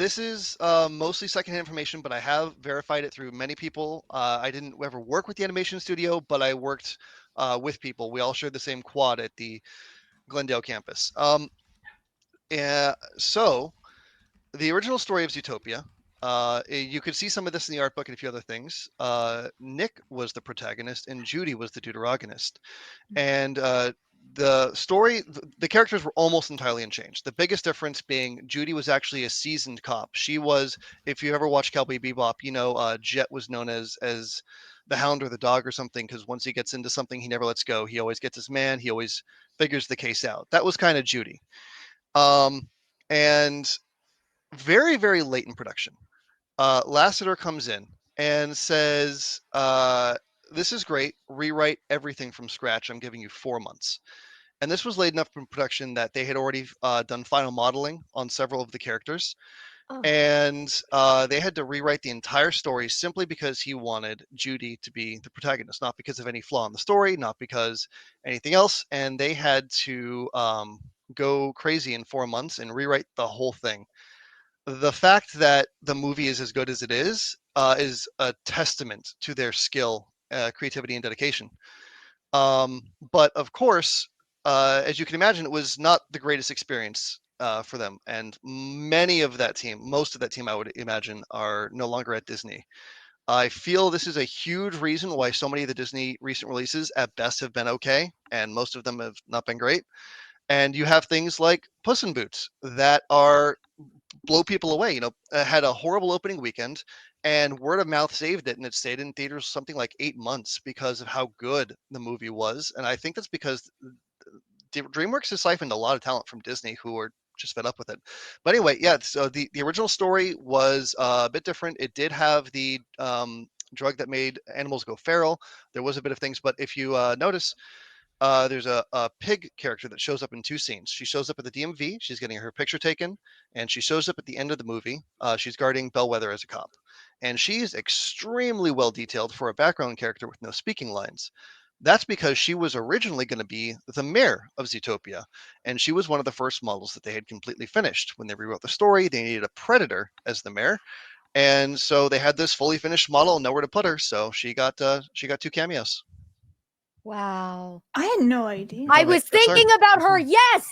this is mostly secondhand information, but I have verified it through many people. I didn't ever work with the animation studio, but I worked with people. We all shared the same quad at the Glendale campus. So the original story of Zootopia, you could see some of this in the art book and a few other things. Nick was the protagonist, and Judy was the deuteragonist. And the story, the characters were almost entirely unchanged. The biggest difference being Judy was actually a seasoned cop. She was, if you ever watched Cowboy Bebop, Jet was known as the hound or the dog or something, because once he gets into something, he never lets go. He always gets his man. He always figures the case out. That was kind of Judy. And very, very late in production, Lasseter comes in and says, this is great. Rewrite everything from scratch. I'm giving you 4 months. And this was late enough in production that they had already done final modeling on several of the characters. Oh, And they had to rewrite the entire story simply because he wanted Judy to be the protagonist, not because of any flaw in the story, not because anything else. And they had to go crazy in 4 months and rewrite the whole thing. The fact that the movie is as good as it is a testament to their skill, creativity, and dedication. But of course, as you can imagine, it was not the greatest experience for them. And many of that team, most of that team, I would imagine, are no longer at Disney. I feel this is a huge reason why so many of the Disney recent releases at best have been okay, and most of them have not been great. And you have things like Puss in Boots that are blow people away. Had a horrible opening weekend, and word of mouth saved it, and it stayed in theaters something like 8 months because of how good the movie was. And I think that's because DreamWorks has siphoned a lot of talent from Disney, who are just fed up with it. But anyway, yeah. So the original story was a bit different. It did have the drug that made animals go feral. There was a bit of things, but if you notice, there's a pig character that shows up in two scenes. She shows up at the DMV. She's getting her picture taken, and she shows up at the end of the movie. She's guarding Bellwether as a cop, and she's extremely well detailed for a background character with no speaking lines. That's because she was originally going to be the mayor of Zootopia, and she was one of the first models that they had completely finished. When they rewrote the story, they needed a predator as the mayor, and so they had this fully finished model, nowhere to put her. So she got two cameos. wow. I had no idea. I Oh, was yes, sir. thinking about her. Yes.